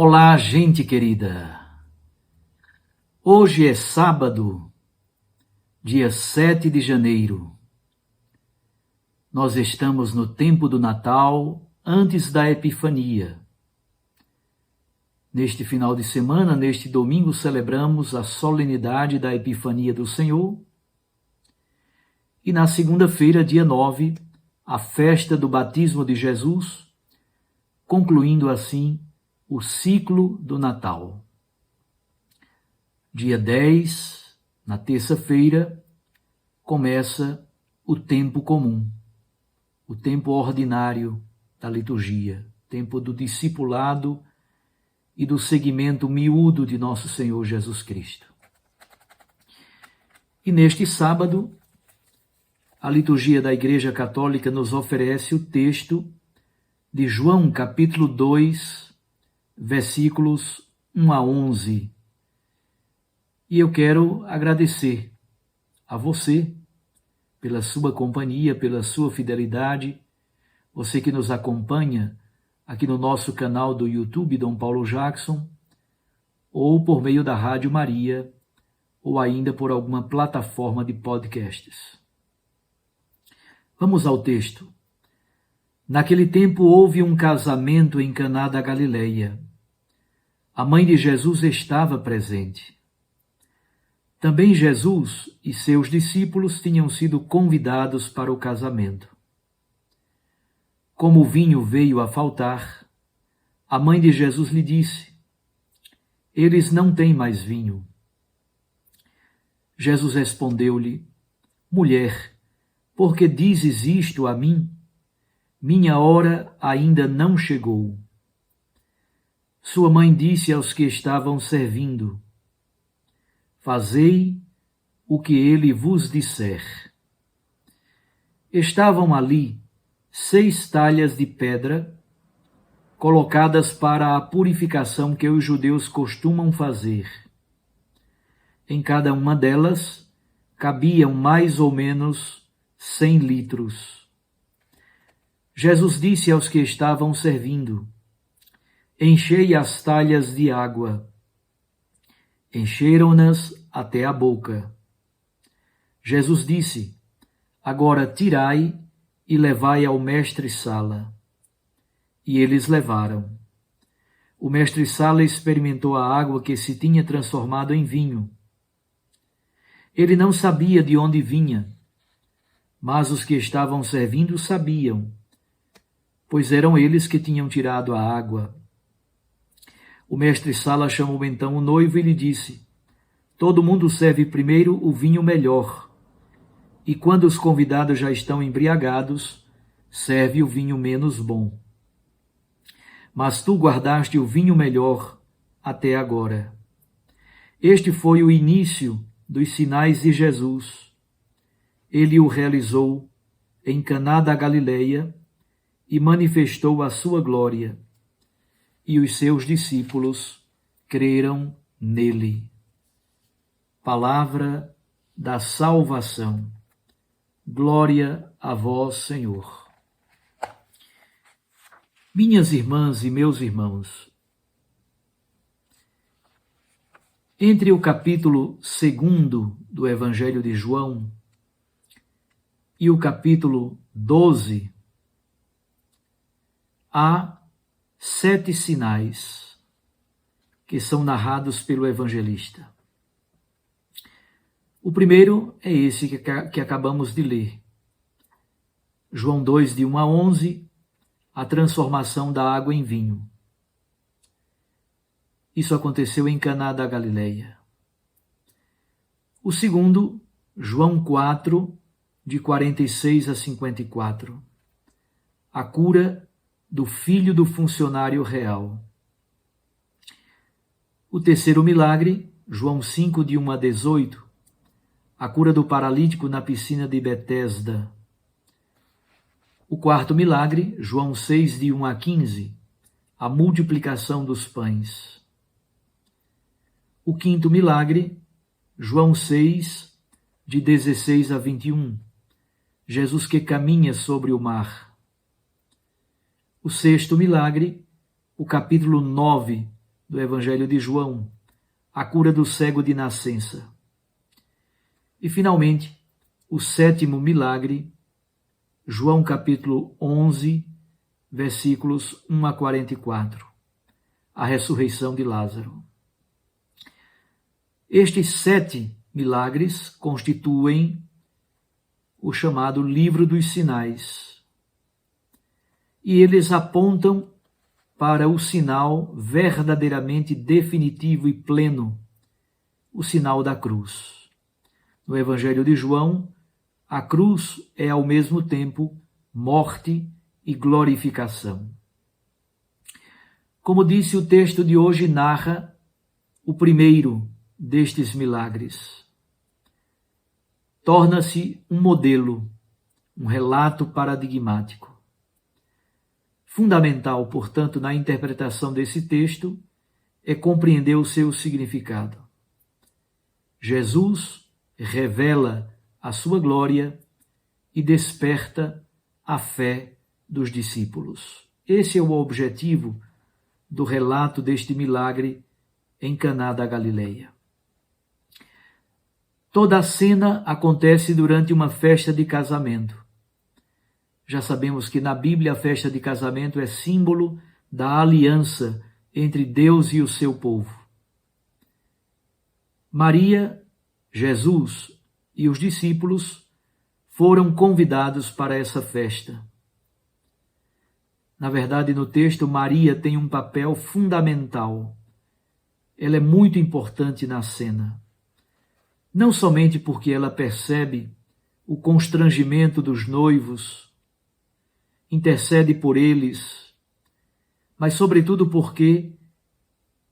Olá, gente querida. Hoje é sábado, dia 7 de janeiro. Nós estamos no tempo do Natal, antes da Epifania. Neste final de semana, neste domingo, celebramos a solenidade da Epifania do Senhor. E na segunda-feira, dia 9, a festa do batismo de Jesus, concluindo assim o ciclo do Natal. Dia 10, na terça-feira, começa o tempo comum, o tempo ordinário da liturgia, tempo do discipulado e do seguimento miúdo de nosso Senhor Jesus Cristo. E neste sábado, a liturgia da Igreja Católica nos oferece o texto de João, capítulo 2, versículos 1 a 11. E eu quero agradecer a você pela sua companhia, pela sua fidelidade, você que nos acompanha aqui no nosso canal do YouTube, Dom Paulo Jackson, ou por meio da Rádio Maria, ou ainda por alguma plataforma de podcasts. Vamos ao texto. Naquele tempo houve um casamento em Caná da Galileia. A mãe de Jesus estava presente. Também Jesus e seus discípulos tinham sido convidados para o casamento. Como o vinho veio a faltar, a mãe de Jesus lhe disse: "Eles não têm mais vinho." Jesus respondeu-lhe: "Mulher, por que dizes isto a mim? Minha hora ainda não chegou." Sua mãe disse aos que estavam servindo: "Fazei o que ele vos disser." Estavam ali 6 talhas de pedra, colocadas para a purificação que os judeus costumam fazer. Em cada uma delas cabiam mais ou menos 100 litros. Jesus disse aos que estavam servindo: "Enchei as talhas de água." Encheram-nas até a boca. Jesus disse: "Agora tirai e levai ao mestre-sala." E eles levaram. O mestre-sala experimentou a água que se tinha transformado em vinho. Ele não sabia de onde vinha, mas os que estavam servindo sabiam, pois eram eles que tinham tirado a água. O mestre-sala chamou então o noivo e lhe disse: "Todo mundo serve primeiro o vinho melhor, e quando os convidados já estão embriagados, serve o vinho menos bom. Mas tu guardaste o vinho melhor até agora." Este foi o início dos sinais de Jesus. Ele o realizou em Caná da Galileia e manifestou a sua glória, e os seus discípulos creram nele. Palavra da salvação. Glória a vós, Senhor. Minhas irmãs e meus irmãos, entre o capítulo 2 do Evangelho de João e o capítulo 12, há 7 sinais que são narrados pelo evangelista. O primeiro é esse que acabamos de ler. João 2, de 1 a 11, a transformação da água em vinho. Isso aconteceu em Caná da Galileia. O segundo, João 4, de 46 a 54, a cura do filho do funcionário real. O terceiro milagre, João 5, de 1 a 18, a cura do paralítico na piscina de Betesda. O quarto milagre, João 6, de 1 a 15, a multiplicação dos pães. O quinto milagre, João 6, de 16 a 21, Jesus que caminha sobre o mar. O sexto milagre, o capítulo 9, do Evangelho de João, a cura do cego de nascença. E, finalmente, o 7º milagre, João capítulo 11, versículos 1 a 44, a ressurreição de Lázaro. Estes 7 milagres constituem o chamado Livro dos Sinais. E eles apontam para o sinal verdadeiramente definitivo e pleno, o sinal da cruz. No Evangelho de João, a cruz é ao mesmo tempo morte e glorificação. Como disse, o texto de hoje narra o primeiro destes milagres. Torna-se um modelo, um relato paradigmático. Fundamental, portanto, na interpretação desse texto é compreender o seu significado. Jesus revela a sua glória e desperta a fé dos discípulos. Esse é o objetivo do relato deste milagre em Caná da Galileia. Toda a cena acontece durante uma festa de casamento. Já sabemos que na Bíblia a festa de casamento é símbolo da aliança entre Deus e o seu povo. Maria, Jesus e os discípulos foram convidados para essa festa. Na verdade, no texto, Maria tem um papel fundamental. Ela é muito importante na cena. Não somente porque ela percebe o constrangimento dos noivos, intercede por eles, mas sobretudo porque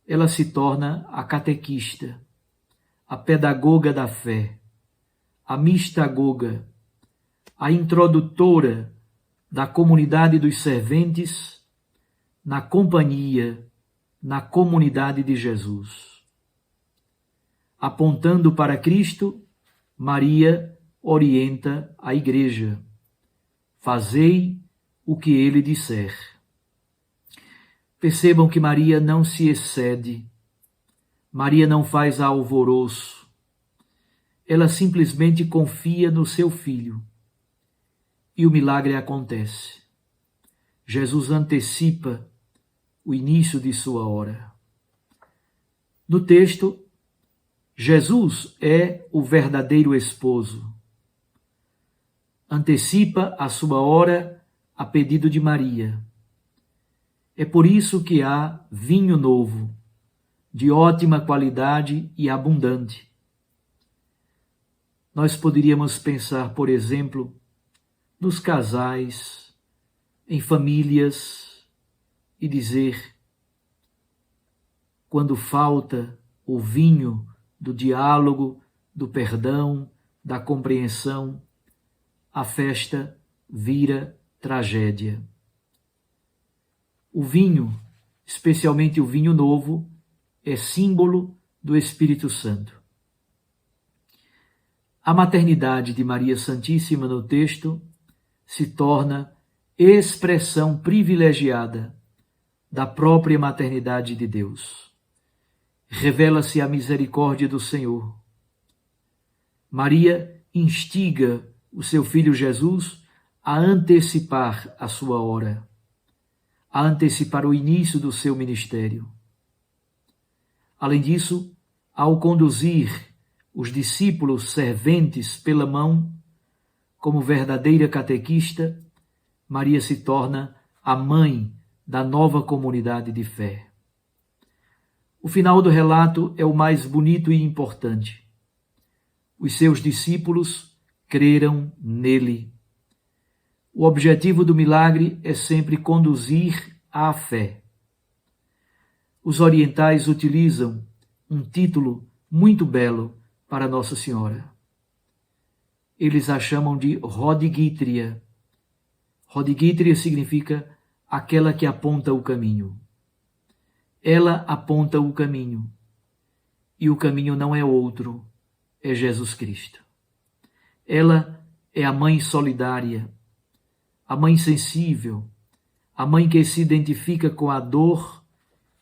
ela se torna a catequista, a pedagoga da fé, a mistagoga, a introdutora da comunidade dos serventes na companhia, na comunidade de Jesus. Apontando para Cristo, Maria orienta a Igreja. Fazei o que ele disser. Percebam que Maria não se excede. Maria não faz alvoroço. Ela simplesmente confia no seu filho. E o milagre acontece. Jesus antecipa o início de sua hora. No texto, Jesus é o verdadeiro esposo. Antecipa a sua hora a pedido de Maria. É por isso que há vinho novo, de ótima qualidade e abundante. Nós poderíamos pensar, por exemplo, nos casais, em famílias, e dizer, quando falta o vinho do diálogo, do perdão, da compreensão, a festa vira tragédia. O vinho, especialmente o vinho novo, é símbolo do Espírito Santo. A maternidade de Maria Santíssima no texto se torna expressão privilegiada da própria maternidade de Deus. Revela-se a misericórdia do Senhor. Maria instiga o seu filho Jesus a antecipar a sua hora, a antecipar o início do seu ministério. Além disso, ao conduzir os discípulos serventes pela mão, como verdadeira catequista, Maria se torna a mãe da nova comunidade de fé. O final do relato é o mais bonito e importante. Os seus discípulos creram nele. O objetivo do milagre é sempre conduzir à fé. Os orientais utilizam um título muito belo para Nossa Senhora. Eles a chamam de Rodigítria. Rodigítria significa aquela que aponta o caminho. Ela aponta o caminho. E o caminho não é outro, é Jesus Cristo. Ela é a mãe solidária, a mãe sensível, a mãe que se identifica com a dor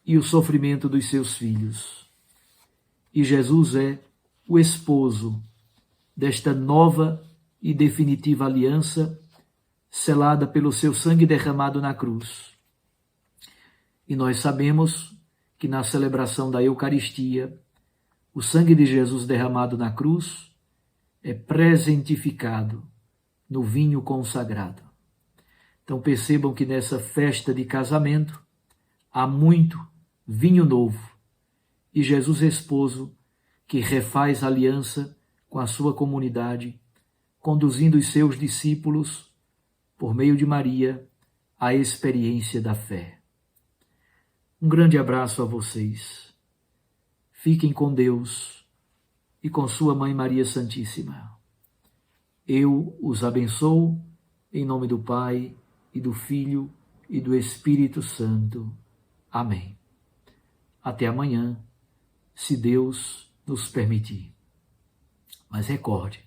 e o sofrimento dos seus filhos. E Jesus é o esposo desta nova e definitiva aliança, selada pelo seu sangue derramado na cruz. E nós sabemos que na celebração da Eucaristia, o sangue de Jesus derramado na cruz é presentificado no vinho consagrado. Então percebam que nessa festa de casamento há muito vinho novo e Jesus esposo que refaz aliança com a sua comunidade, conduzindo os seus discípulos, por meio de Maria, à experiência da fé. Um grande abraço a vocês. Fiquem com Deus e com sua Mãe Maria Santíssima. Eu os abençoo em nome do Pai, e do Filho, e do Espírito Santo. Amém. Até amanhã, se Deus nos permitir. Mas recorde,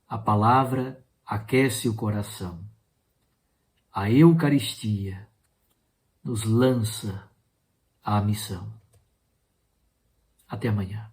a palavra aquece o coração. A Eucaristia nos lança à missão. Até amanhã.